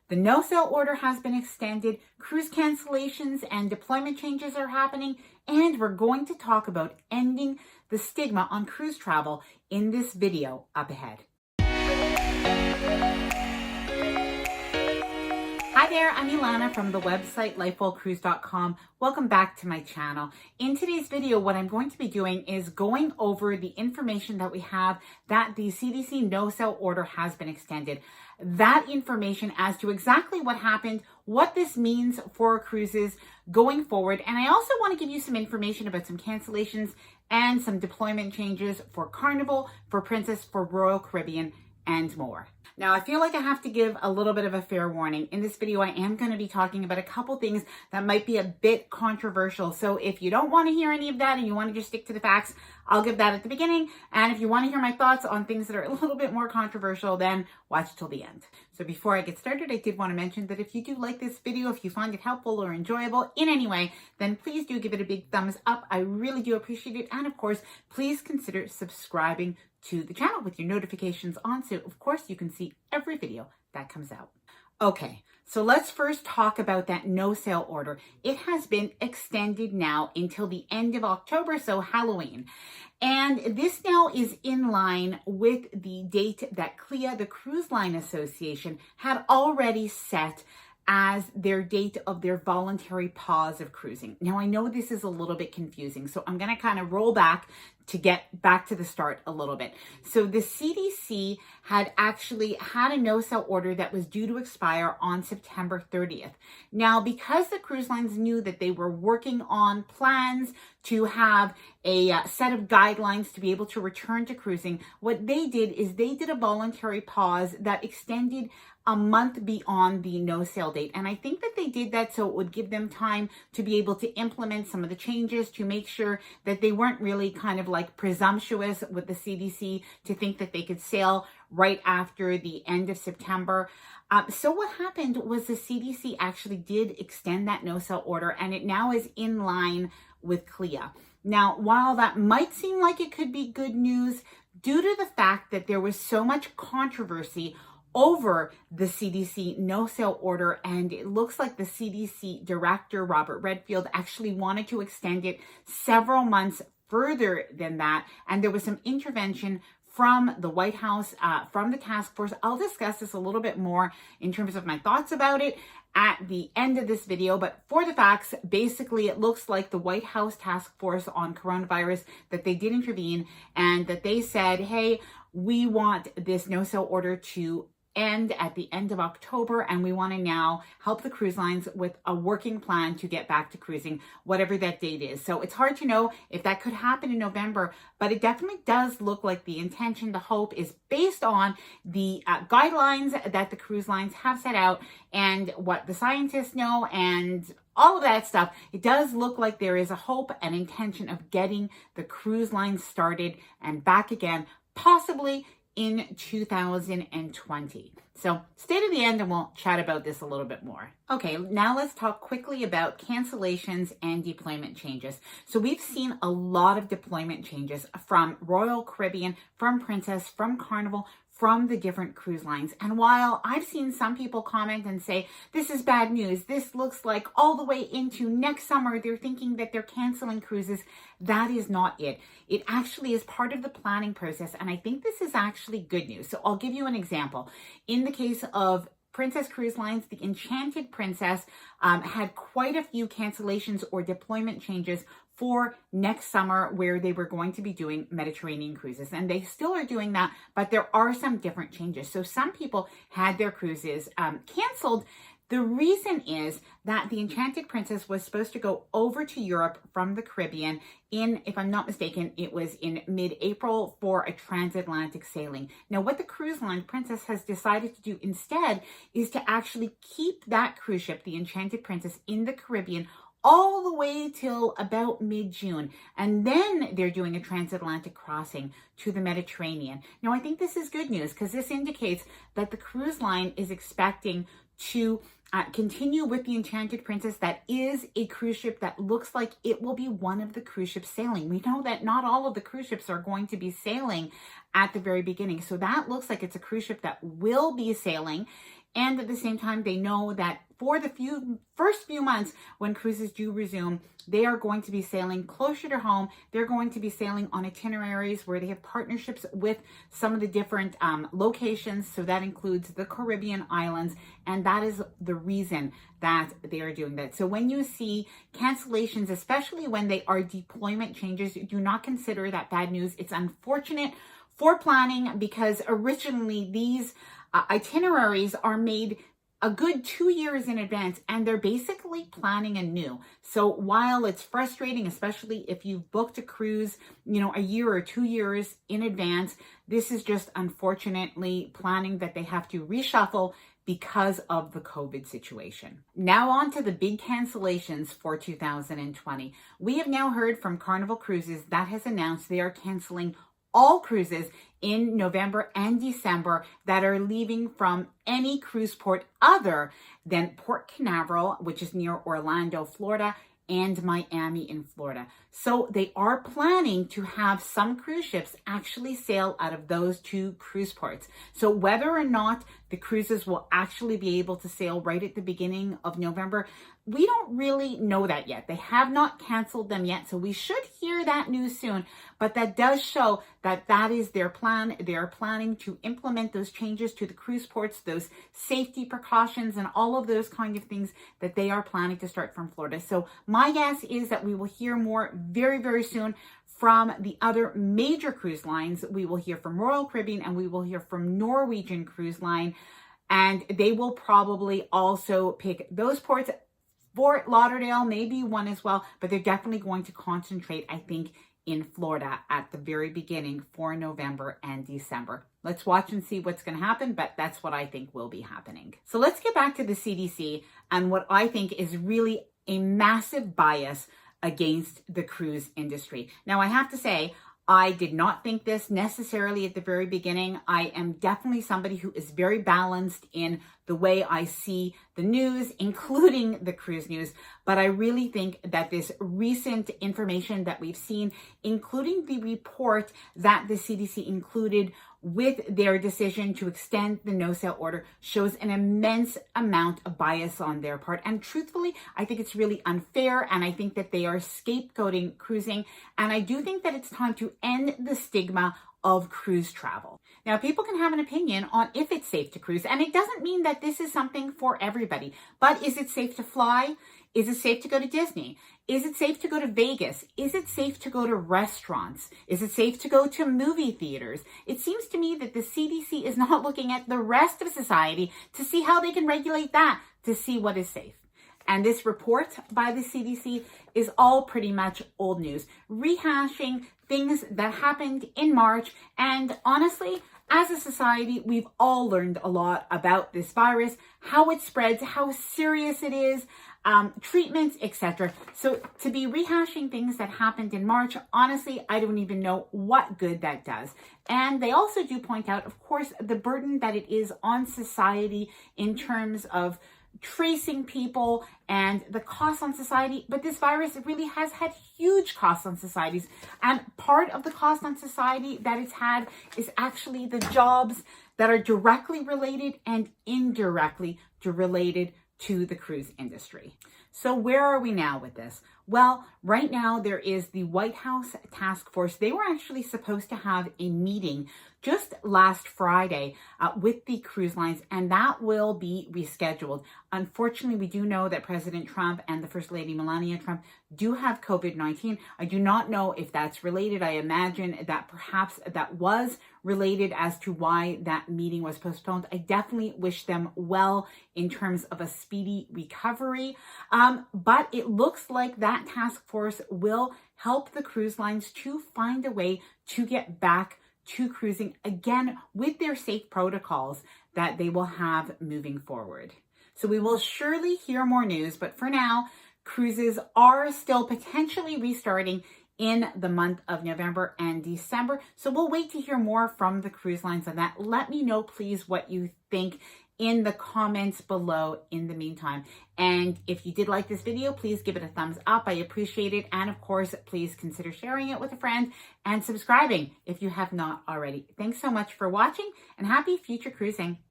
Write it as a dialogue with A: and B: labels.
A: The no sail order has been extended, cruise cancellations and deployment changes are happening, and we're going to talk about ending the stigma on cruise travel in this video up ahead. Hi there, I'm Ilana from the website lifewellcruise.com. Welcome back to my channel. In today's video, what I'm going to be doing is going over the information that we have that the CDC No Sail Order has been extended. That information as to exactly what happened, what this means for cruises going forward. And I also want to give you some information about some cancellations and some deployment changes for Carnival, for Princess, for Royal Caribbean, and more. Now, I feel like I have to give a little bit of a fair warning. In this video, I am going to be talking about a couple things that might be a bit controversial. So if you don't want to hear any of that and you want to just stick to the facts, I'll give that at the beginning. And if you want to hear my thoughts on things that are a little bit more controversial, then watch till the end. So before I get started, I did want to mention that if you do like this video, if you find it helpful or enjoyable in any way, then please do give it a big thumbs up. I really do appreciate it. And of course, please consider subscribing to the channel with your notifications on, so of course you can see every video that comes out. Okay, so let's first talk about that no sail order. It has been extended now until the end of October, so Halloween. And this now is in line with the date that CLIA, the Cruise Line Association, had already set as their date of their voluntary pause of cruising. Now, I know this is a little bit confusing, so I'm going to kind of roll back to get back to the start a little bit. So the CDC had actually had a no sail order that was due to expire on September 30th. Now, because the cruise lines knew that they were working on plans to have a set of guidelines to be able to return to cruising, what they did is they did a voluntary pause that extended a month beyond the no sail date. And I think that they did that so it would give them time to be able to implement some of the changes, to make sure that they weren't really kind of like presumptuous with the CDC to think that they could sail right after the end of September. So what happened was the CDC actually did extend that no sail order, and it now is in line with CLIA. Now, while that might seem like it could be good news, due to the fact that there was so much controversy over the CDC no sail order, and it looks like the CDC director, Robert Redfield, actually wanted to extend it several months further than that. And there was some intervention from the White House, from the task force. I'll discuss this a little bit more in terms of my thoughts about it at the end of this video. But for the facts, basically, it looks like the White House task force on coronavirus, that they did intervene and that they said, hey, we want this no sail order to end at the end of October, and we want to now help the cruise lines with a working plan to get back to cruising, whatever that date is. So it's hard to know if that could happen in November, but it definitely does look like the intention, the hope is based on the guidelines that the cruise lines have set out and what the scientists know and all of that stuff. It does look like there is a hope and intention of getting the cruise lines started and back again, possibly in 2020. So stay to the end and we'll chat about this a little bit more. Okay, now let's talk quickly about cancellations and deployment changes. So we've seen a lot of deployment changes from Royal Caribbean, from Princess, from Carnival, from the different cruise lines. And while I've seen some people comment and say, this is bad news, this looks like all the way into next summer, they're thinking that they're canceling cruises, that is not it. It actually is part of the planning process. And I think this is actually good news. So I'll give you an example. In the case of Princess Cruise Lines, the Enchanted Princess had quite a few cancellations or deployment changes for next summer, where they were going to be doing Mediterranean cruises. And they still are doing that, but there are some different changes. So some people had their cruises canceled. The reason is that the Enchanted Princess was supposed to go over to Europe from the Caribbean in, if I'm not mistaken, it was in mid-April for a transatlantic sailing. Now, what the cruise line Princess has decided to do instead is to actually keep that cruise ship, the Enchanted Princess, in the Caribbean all the way till about mid-June. And then they're doing a transatlantic crossing to the Mediterranean. Now, I think this is good news because this indicates that the cruise line is expecting to continue with the Enchanted Princess. That is a cruise ship that looks like it will be one of the cruise ships sailing. We know that not all of the cruise ships are going to be sailing at the very beginning. So that looks like it's a cruise ship that will be sailing. And at the same time, they know that for the first few months when cruises do resume, they are going to be sailing closer to home. They're going to be sailing on itineraries where they have partnerships with some of the different locations. So that includes the Caribbean islands. And that is the reason that they are doing that. So when you see cancellations, especially when they are deployment changes, do not consider that bad news. It's unfortunate for planning because originally these itineraries are made a good 2 years in advance, and they're basically planning anew. So while it's frustrating, especially if you've booked a cruise, a year or 2 years in advance, this is just unfortunately planning that they have to reshuffle because of the COVID situation. Now on to the big cancellations for 2020. We have now heard from Carnival Cruises that has announced they are canceling all cruises in November and December that are leaving from any cruise port other than Port Canaveral, which is near Orlando, Florida, and Miami in Florida. So they are planning to have some cruise ships actually sail out of those two cruise ports. So whether or not the cruises will actually be able to sail right at the beginning of November, we don't really know that yet. They have not canceled them yet, so we should hear that news soon. But that does show that that is their plan. They are planning to implement those changes to the cruise ports, those safety precautions, and all of those kind of things that they are planning to start from Florida. So my guess is that we will hear more very, very soon from the other major cruise lines. We will hear from Royal Caribbean and we will hear from Norwegian Cruise Line. And they will probably also pick those ports. Fort Lauderdale, maybe one as well, but they're definitely going to concentrate, I think, in Florida at the very beginning for November and December. Let's watch and see what's going to happen, but that's what I think will be happening. So let's get back to the CDC and what I think is really a massive bias against the cruise industry. Now, I have to say, I did not think this necessarily at the very beginning. I am definitely somebody who is very balanced in the way I see the news, including the cruise news. But I really think that this recent information that we've seen, including the report that the CDC included with their decision to extend the No Sail Order, shows an immense amount of bias on their part. And truthfully, I think it's really unfair, and I think that they are scapegoating cruising. And I do think that it's time to end the stigma of cruise travel. Now, people can have an opinion on if it's safe to cruise, and it doesn't mean that this is something for everybody. But is it safe to fly? Is it safe to go to Disney? Is it safe to go to Vegas? Is it safe to go to restaurants? Is it safe to go to movie theaters? It seems to me that the CDC is not looking at the rest of society to see how they can regulate that to see what is safe. And this report by the CDC is all pretty much old news, rehashing things that happened in March. And honestly, as a society, we've all learned a lot about this virus, how it spreads, how serious it is, treatments, etc. So to be rehashing things that happened in March, honestly, I don't even know what good that does. And they also do point out, of course, the burden that it is on society in terms of tracing people and the costs on society. But this virus really has had huge costs on societies. And part of the cost on society that it's had is actually the jobs that are directly related and indirectly related to the cruise industry. So where are we now with this? Well, right now there is the White House task force. They were actually supposed to have a meeting just last Friday with the cruise lines, and that will be rescheduled. Unfortunately, we do know that President Trump and the First Lady Melania Trump do have COVID-19. I do not know if that's related. I imagine that perhaps that was related as to why that meeting was postponed. I definitely wish them well in terms of a speedy recovery. But it looks like that task force will help the cruise lines to find a way to get back to cruising again with their safe protocols that they will have moving forward. So we will surely hear more news, but for now, cruises are still potentially restarting in the month of November and December. So we'll wait to hear more from the cruise lines on that. Let me know, please, what you think in the comments below in the meantime. And if you did like this video, please give it a thumbs up. I appreciate it. And of course, please consider sharing it with a friend and subscribing if you have not already. Thanks so much for watching and happy future cruising.